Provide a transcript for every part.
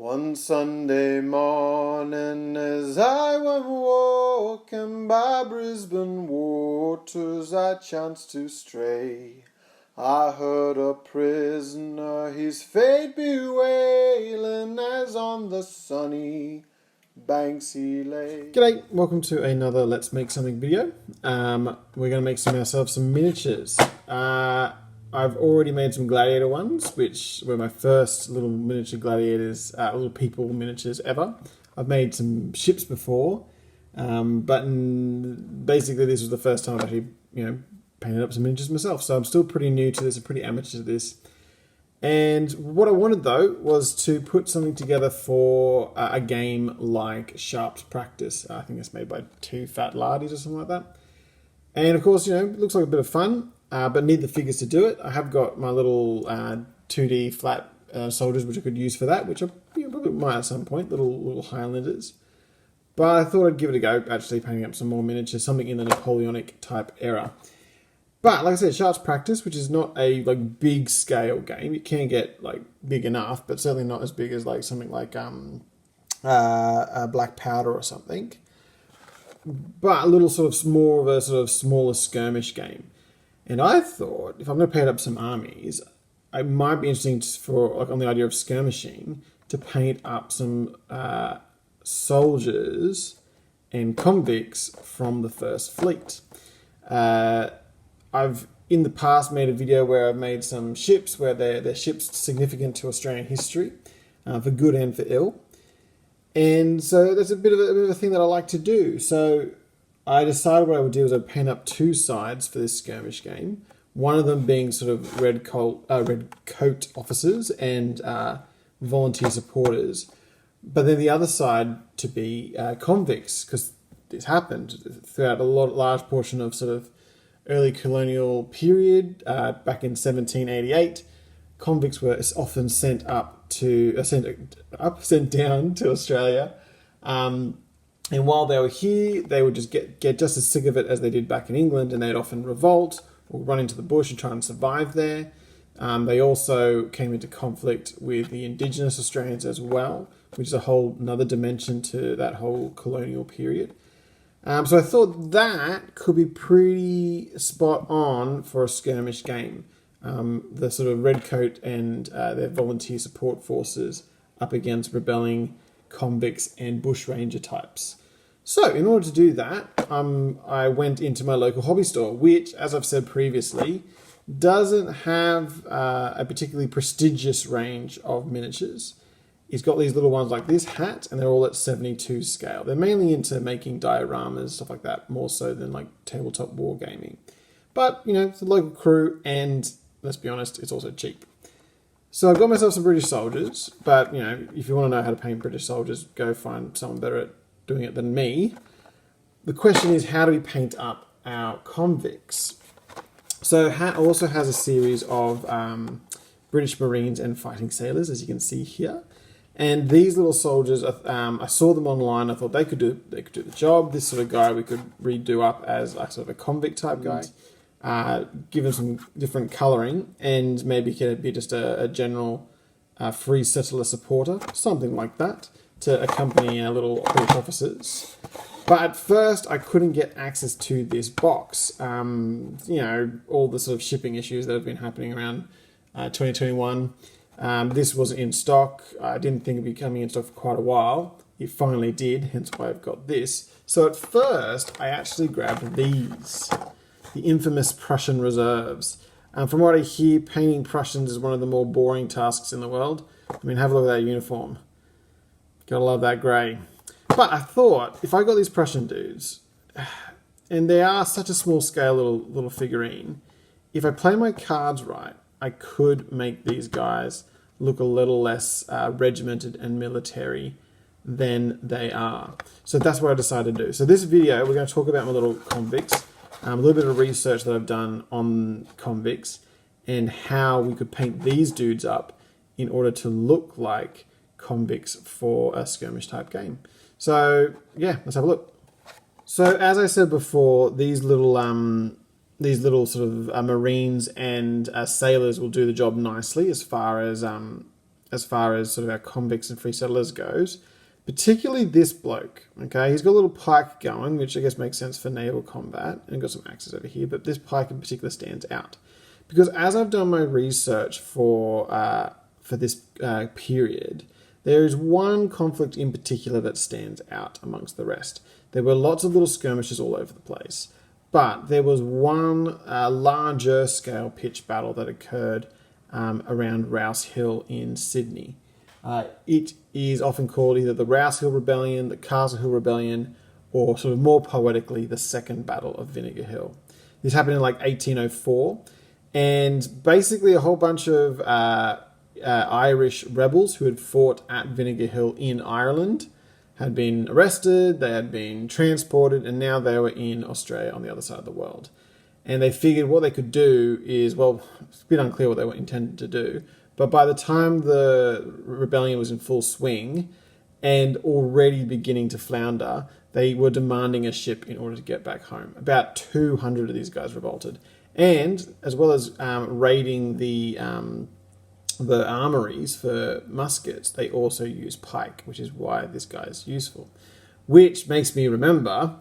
One Sunday morning as I went walking by Brisbane waters, I chanced to stray. I heard a prisoner his fate bewailing as on the sunny banks he lay. G'day, welcome to another Let's Make Something video. We're going to make ourselves some miniatures. I've already made some gladiator ones, which were my first little miniature gladiators, little people miniatures ever. I've made some ships before, but basically this was the first time I've actually, painted up some miniatures myself. So I'm still pretty new to this, I'm pretty amateur to this. And what I wanted though was to put something together for a game like Sharp's Practice. I think it's made by Two Fat Lardies or something like that. And of course, it looks like a bit of fun. But need the figures to do it. I have got my little 2D flat soldiers which I could use for that, which I probably might at some point, little Highlanders. But I thought I'd give it a go, actually painting up some more miniatures, something in the Napoleonic type era. But like I said, Sharp's Practice, which is not a big scale game. It can get big enough, but certainly not as big as something like Black Powder or something. But a little more of a smaller skirmish game. And I thought, if I'm going to paint up some armies, it might be interesting for, on the idea of skirmishing, to paint up some soldiers and convicts from the First Fleet. I've, in the past, made a video where I've made some ships, where they're ships significant to Australian history, for good and for ill. And so that's a bit of a thing that I like to do. So I decided what I would do is I'd paint up two sides for this skirmish game. One of them being sort of red coat officers and volunteer supporters. But then the other side to be convicts, because this happened throughout a large portion of sort of early colonial period. Back in 1788, convicts were often sent down to Australia. And while they were here, they would just get just as sick of it as they did back in England, and they'd often revolt or run into the bush and try and survive there. They also came into conflict with the Indigenous Australians as well, which is a whole another dimension to that whole colonial period. So I thought that could be pretty spot on for a skirmish game. The sort of redcoat and their volunteer support forces up against rebelling convicts and bushranger types. So in order to do that, I went into my local hobby store, which, as I've said previously, doesn't have a particularly prestigious range of miniatures. It's got these little ones like this hat, and they're all at 72 scale. They're mainly into making dioramas, stuff like that, more so than tabletop wargaming. But, it's a local crew, and let's be honest, it's also cheap. So I've got myself some British soldiers, but, if you want to know how to paint British soldiers, go find someone better at doing it than me. The question is, how do we paint up our convicts? So also has a series of British Marines and fighting sailors, as you can see here. And these little soldiers, I saw them online. I thought they could do the job. This sort of guy we could redo up as sort of a convict type guy. Give him some different colouring, and maybe he could be just a general free settler supporter, something like that, to accompany our little British officers. But at first, I couldn't get access to this box. All the sort of shipping issues that have been happening around 2021. This wasn't in stock. I didn't think it'd be coming in stock for quite a while. It finally did, hence why I've got this. So at first, I actually grabbed these. The infamous Prussian reserves. From what I hear, painting Prussians is one of the more boring tasks in the world. I mean, have a look at that uniform. Gotta love that grey. But I thought, if I got these Prussian dudes, and they are such a small scale little figurine, if I play my cards right, I could make these guys look a little less regimented and military than they are. So that's what I decided to do. So this video, we're going to talk about my little convicts. A little bit of research that I've done on convicts and how we could paint these dudes up in order to look like convicts for a skirmish type game. So yeah, let's have a look. So as I said before, these little sort of Marines and sailors will do the job nicely as far as as far as sort of our convicts and free settlers goes. Particularly this bloke, okay? He's got a little pike going, which I guess makes sense for naval combat, and got some axes over here, but this pike in particular stands out. Because as I've done my research for this period, there is one conflict in particular that stands out amongst the rest. There were lots of little skirmishes all over the place, but there was one larger scale pitched battle that occurred around Rouse Hill in Sydney. It is often called either the Rouse Hill Rebellion, the Castle Hill Rebellion, or sort of more poetically, the Second Battle of Vinegar Hill. This happened in like 1804, and basically a whole bunch of Irish rebels who had fought at Vinegar Hill in Ireland had been arrested, they had been transported, and now they were in Australia on the other side of the world. And they figured what they could do is, well, it's a bit unclear what they were intended to do, but by the time the rebellion was in full swing and already beginning to flounder, they were demanding a ship in order to get back home. About 200 of these guys revolted. And as well as raiding the armories for muskets, they also use pike, which is why this guy is useful. Which makes me remember,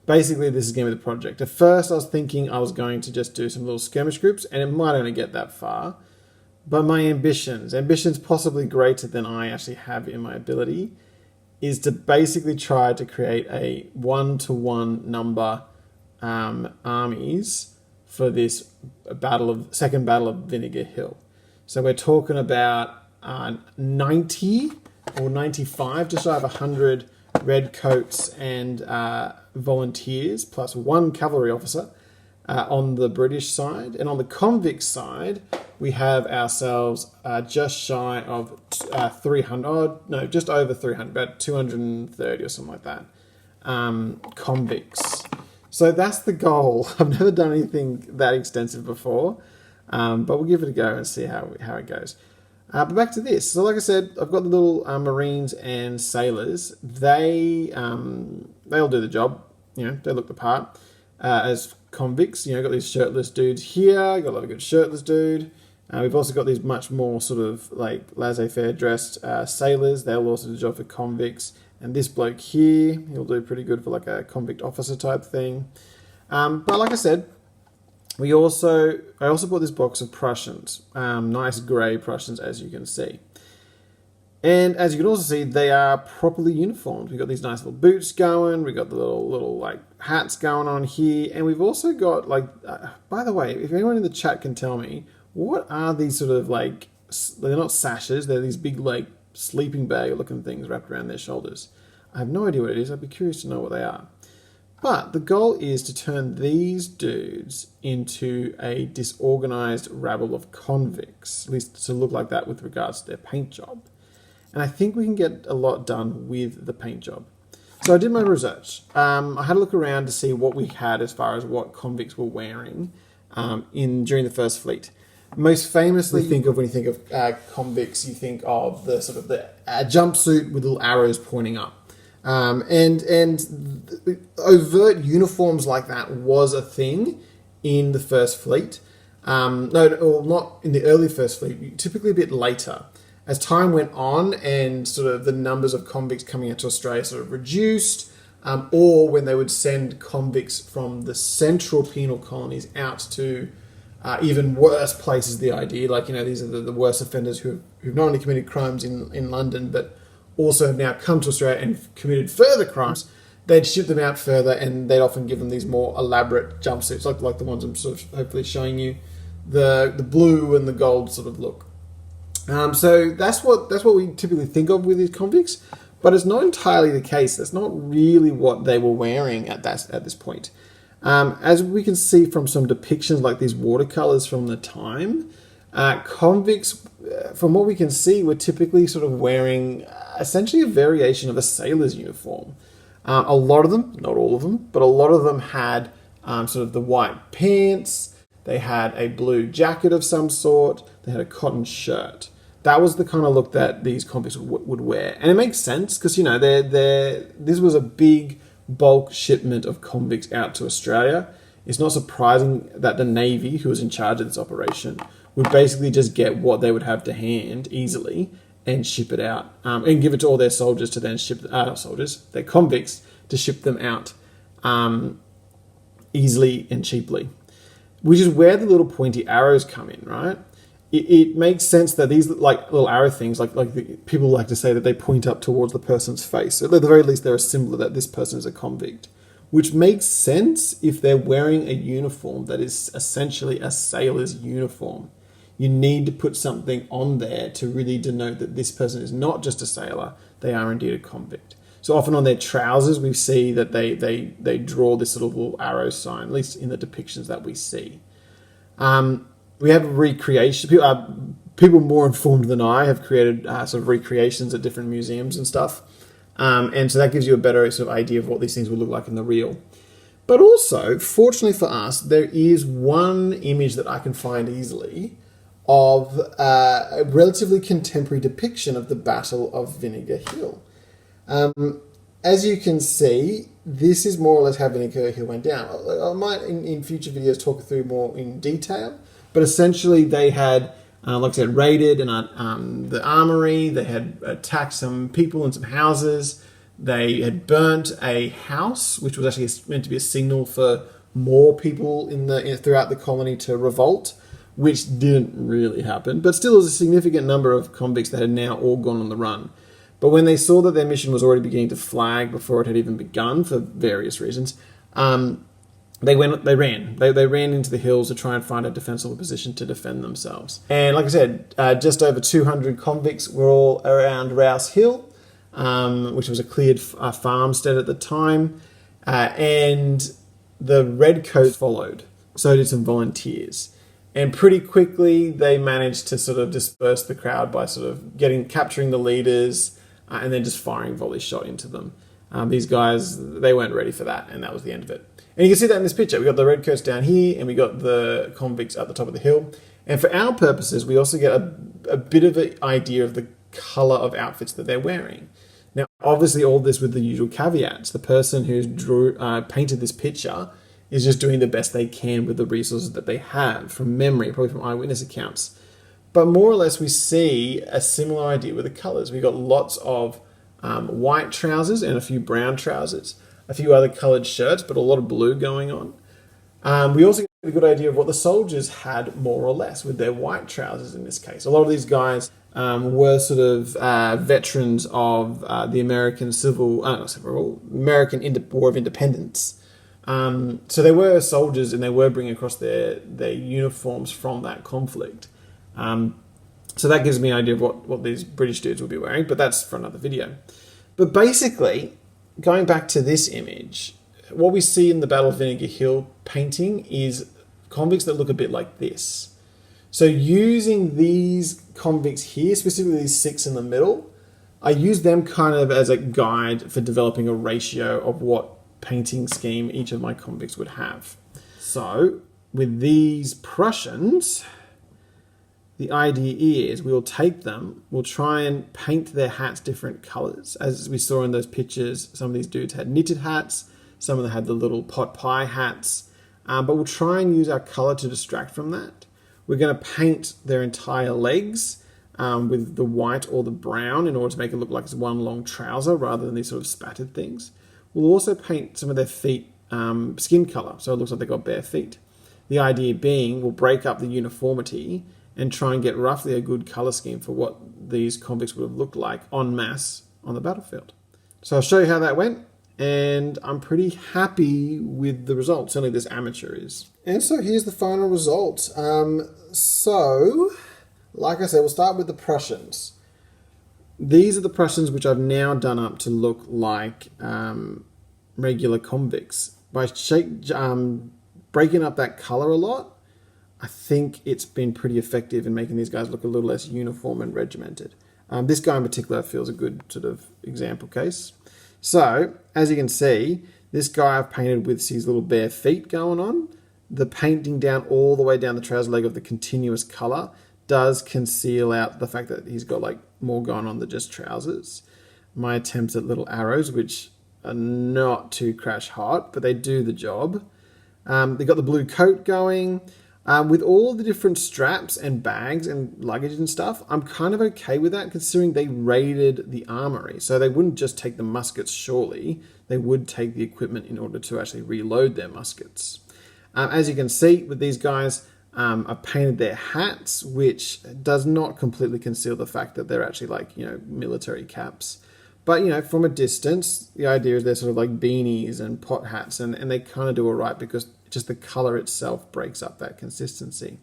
basically this is going to be the project. At first I was thinking I was going to just do some little skirmish groups, and it might only get that far. But my ambitions possibly greater than I actually have in my ability, is to basically try to create a 1-to-1 number armies for this second battle of Vinegar Hill. So we're talking about 90 or 95, just over 100 redcoats and volunteers, plus one cavalry officer on the British side. And on the convict side, we have ourselves just shy of 300, just over 300, about 230 or something like that, convicts. So that's the goal. I've never done anything that extensive before, but we'll give it a go and see how it goes. But back to this. So like I said, I've got the little Marines and sailors. They all do the job. They look the part. As convicts, got these shirtless dudes here. Got a lot of good shirtless dude. We've also got these much more sort of like laissez-faire dressed sailors. They'll also do the job for convicts. And this bloke here, he'll do pretty good for like a convict officer type thing. But like I said, I also bought this box of Prussians, nice grey Prussians, as you can see. And as you can also see, they are properly uniformed. We've got these nice little boots going. We've got the little like hats going on here, and we've also got like. By the way, if anyone in the chat can tell me, what are these sort of like? They're not sashes. They're these big like sleeping bag looking things wrapped around their shoulders. I have no idea what it is. I'd be curious to know what they are. But the goal is to turn these dudes into a disorganized rabble of convicts, at least to look like that with regards to their paint job. And I think we can get a lot done with the paint job. So I did my research. I had a look around to see what we had as far as what convicts were wearing during the First Fleet. Most famously, when you think of convicts, you think of the sort of the jumpsuit with little arrows pointing up. And overt uniforms like that was a thing in the First Fleet. Not in the early First Fleet, typically a bit later. As time went on and sort of the numbers of convicts coming into Australia sort of reduced, or when they would send convicts from the central penal colonies out to even worse places, the idea, like, these are the worst offenders who've not only committed crimes in London, but also have now come to Australia and committed further crimes, they'd ship them out further, and they'd often give them these more elaborate jumpsuits, like the ones I'm sort of hopefully showing you, the blue and the gold sort of look. So that's what we typically think of with these convicts, but it's not entirely the case. That's not really what they were wearing at this point. As we can see from some depictions like these watercolors from the time, convicts, from what we can see, were typically sort of wearing essentially a variation of a sailor's uniform. A lot of them, not all of them, but a lot of them had sort of the white pants. They had a blue jacket of some sort. They had a cotton shirt. That was the kind of look that these convicts would wear. And it makes sense because, this was a big bulk shipment of convicts out to Australia. It's not surprising that the Navy, who was in charge of this operation, would basically just get what they would have to hand easily and ship it out, and give it to all their soldiers to then ship, their convicts, to ship them out easily and cheaply. Which is where the little pointy arrows come in, right? It makes sense that these like little arrow things, people like to say that they point up towards the person's face. So at the very least, they're a symbol that this person is a convict, which makes sense if they're wearing a uniform that is essentially a sailor's uniform. You need to put something on there to really denote that this person is not just a sailor, they are indeed a convict. So often on their trousers, we see that they draw this sort of little arrow sign, at least in the depictions that we see. We have recreation. People more informed than I have created sort of recreations at different museums and stuff. And so that gives you a better sort of idea of what these things would look like in the real. But also, fortunately for us, there is one image that I can find easily of a relatively contemporary depiction of the Battle of Vinegar Hill. As you can see, this is more or less how Vinegar Hill went down. I might, in future videos, talk through more in detail. But essentially, they had, like I said, raided the armory. They had attacked some people and some houses. They had burnt a house, which was actually meant to be a signal for more people throughout the colony to revolt, which didn't really happen. But still, there was a significant number of convicts that had now all gone on the run. But when they saw that their mission was already beginning to flag before it had even begun, for various reasons, they ran. They ran into the hills to try and find a defensible position to defend themselves. And like I said, just over 200 convicts were all around Rouse Hill, which was a cleared farmstead at the time. And the redcoats followed. So did some volunteers. And pretty quickly, they managed to sort of disperse the crowd by sort of capturing the leaders and then just firing volley shot into them. These guys, they weren't ready for that, and that was the end of it. And you can see that in this picture. We got the redcoats down here, and we got the convicts at the top of the hill. And for our purposes, we also get a bit of an idea of the colour of outfits that they're wearing. Now, obviously, all this with the usual caveats. The person who's painted this picture is just doing the best they can with the resources that they have from memory, probably from eyewitness accounts. But more or less, we see a similar idea with the colours. We got lots of white trousers and a few brown trousers, a few other coloured shirts, but a lot of blue going on. We also get a good idea of what the soldiers had, more or less, with their white trousers in this case. A lot of these guys were sort of veterans of the American American War of Independence. So they were soldiers, and they were bringing across their uniforms from that conflict. So that gives me an idea of what these British dudes will be wearing, but that's for another video. But basically, going back to this image, what we see in the Battle of Vinegar Hill painting is convicts that look a bit like this. So using these convicts here, specifically these 6 in the middle, I use them kind of as a guide for developing a ratio of what painting scheme each of my convicts would have. So with these Prussians, the idea is we'll take them, we'll try and paint their hats different colours. As we saw in those pictures, some of these dudes had knitted hats, some of them had the little pot pie hats, but we'll try and use our colour to distract from that. We're going to paint their entire legs with the white or the brown in order to make it look like it's one long trouser rather than these sort of spattered things. We'll also paint some of their feet skin colour, so it looks like they've got bare feet. The idea being we'll break up the uniformity and try and get roughly a good colour scheme for what these convicts would have looked like en masse on the battlefield. So I'll show you how that went, and I'm pretty happy with the result. Certainly this amateur is. And so here's the final result. So, like I said, we'll start with the Prussians. These are the Prussians which I've now done up to look like regular convicts. By breaking up that colour a lot, I think it's been pretty effective in making these guys look a little less uniform and regimented. This guy in particular feels a good sort of example case. So, as you can see, this guy I've painted with his little bare feet going on. The painting down all the way down the trouser leg of the continuous colour does conceal out the fact that he's got like more going on than just trousers. My attempts at little arrows, which are not too crash hot, but they do the job. They got the blue coat going. With all the different straps and bags and luggage and stuff, I'm kind of okay with that considering they raided the armory. So they wouldn't just take the muskets, surely. They would take the equipment in order to actually reload their muskets. As you can see with these guys, I've painted their hats, which does not completely conceal the fact that they're actually like, military caps. But, from a distance, the idea is they're sort of like beanies and pot hats, and they kind of do all right because just the color itself breaks up that consistency.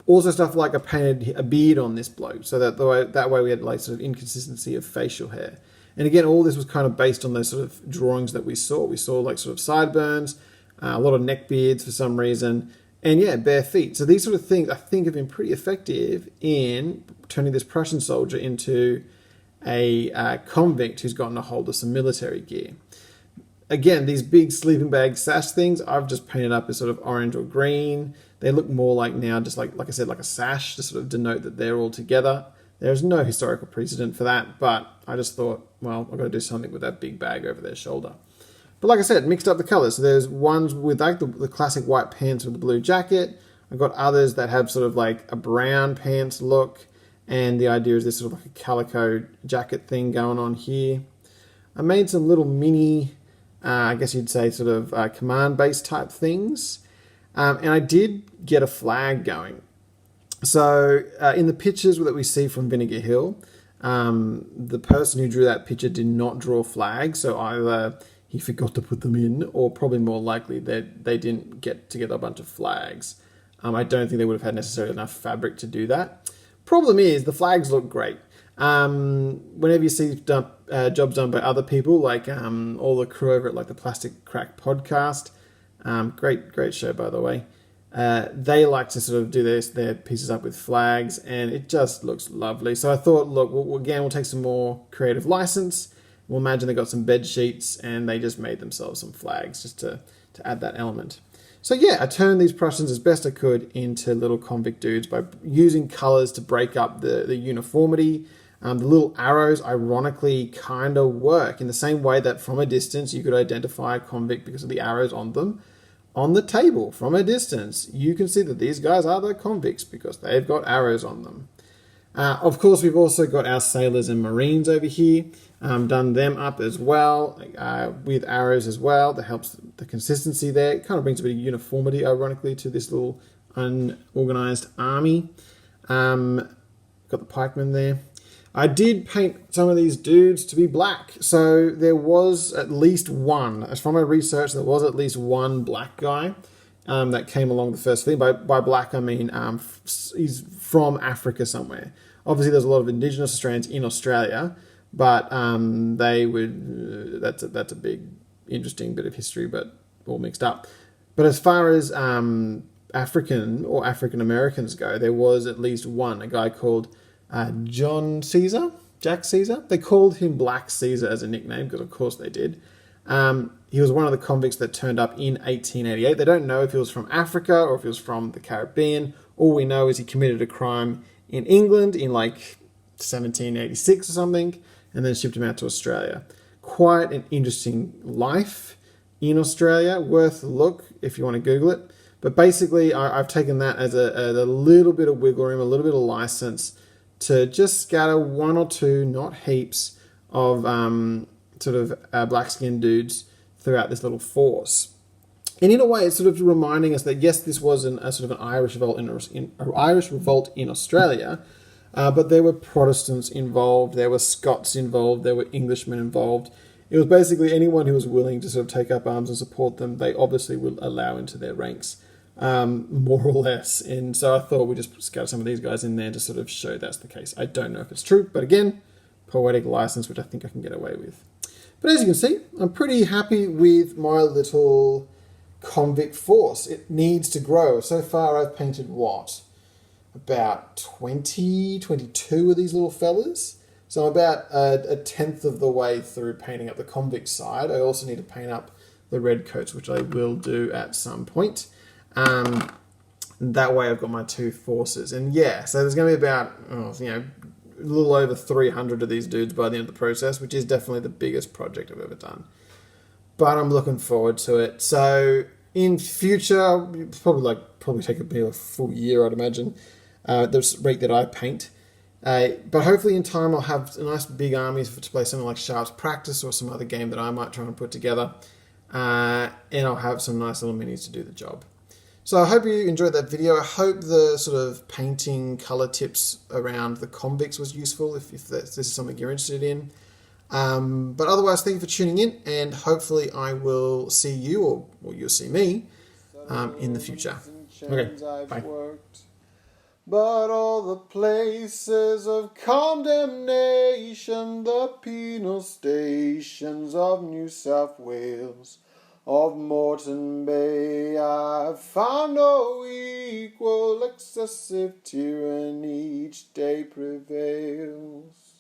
Also stuff like I painted a beard on this bloke, so that way we had like sort of inconsistency of facial hair. And again, all this was kind of based on those sort of drawings that we saw. We saw like sort of sideburns, a lot of neck beards for some reason, and yeah, bare feet. So these sort of things I think have been pretty effective in turning this Prussian soldier into a convict who's gotten a hold of some military gear. Again, these big sleeping bag sash things, I've just painted up as sort of orange or green. They look more like now, just like I said, like a sash to sort of denote that they're all together. There's no historical precedent for that, but I just thought, well, I've got to do something with that big bag over their shoulder. But like I said, mixed up the colors. So there's ones with like the classic white pants with the blue jacket. I've got others that have sort of like a brown pants look. And the idea is this sort of like a calico jacket thing going on here. I made some little mini, I guess you'd say sort of command-based type things. And I did get a flag going. So in the pictures that we see from Vinegar Hill, the person who drew that picture did not draw flags. So either he forgot to put them in, or probably more likely that they didn't get together a bunch of flags. I don't think they would have had necessarily enough fabric to do that. Problem is, the flags look great. Whenever you see jobs done by other people, like all the crew over at like the Plastic Crack podcast, great show by the way. They like to sort of do their pieces up with flags, and it just looks lovely. So I thought, look, we'll take some more creative license. We'll imagine they got some bed sheets, and they just made themselves some flags just to add that element. So yeah, I turned these Prussians as best I could into little convict dudes by using colours to break up the uniformity. The little arrows, ironically, kind of work in the same way that from a distance you could identify a convict because of the arrows on them. On the table, from a distance, you can see that these guys are the convicts because they've got arrows on them. Of course, we've also got our sailors and marines over here. Done them up as well, with arrows as well. That helps the consistency there. It kind of brings a bit of uniformity, ironically, to this little unorganized army. Got the pikemen there. I did paint some of these dudes to be black. So there was at least one, as from my research, there was at least one black guy that came along the first film. By black, I mean he's from Africa somewhere. Obviously, there's a lot of Indigenous Australians in Australia, but they would. That's a big, interesting bit of history, but all mixed up. But as far as African or African Americans go, there was at least one, a guy called Jack Caesar. They called him Black Caesar as a nickname because, of course, they did. He was one of the convicts that turned up in 1888. They don't know if he was from Africa or if he was from the Caribbean. All we know is he committed a crime in England in like 1786 or something, and then shipped him out to Australia. Quite an interesting life in Australia, worth a look if you want to Google it. But basically, I've taken that as a little bit of wiggle room, a little bit of license to just scatter one or two, not heaps, of black-skinned dudes throughout this little force. And in a way, it's sort of reminding us that yes, this was a sort of an Irish revolt in Australia, but there were Protestants involved, there were Scots involved, there were Englishmen involved. It was basically anyone who was willing to sort of take up arms and support them, they obviously would allow into their ranks, more or less. And so I thought we'd just scatter some of these guys in there to sort of show that's the case. I don't know if it's true, but again, poetic license, which I think I can get away with. But as you can see, I'm pretty happy with my little convict force. It needs to grow. So far I've painted what? About 22 of these little fellas. So I'm about a tenth of the way through painting up the convict side. I also need to paint up the red coats, which I will do at some point. That way I've got my two forces. And yeah, so there's going to be about, a little over 300 of these dudes by the end of the process, which is definitely the biggest project I've ever done. But I'm looking forward to it. So in future, probably like probably take me a full year, I'd imagine, the rate that I paint. But hopefully in time I'll have a nice big army to play something like Sharp's Practice or some other game that I might try and put together. And I'll have some nice little minis to do the job. So I hope you enjoyed that video. I hope the sort of painting colour tips around the Convicts was useful if this is something you're interested in. But otherwise, thank you for tuning in, and hopefully I will see you, or you'll see me, in the future. Okay, bye. But all the places of condemnation, the penal stations of New South Wales, of Moreton Bay, I've found no equal. Excessive tyranny each day prevails.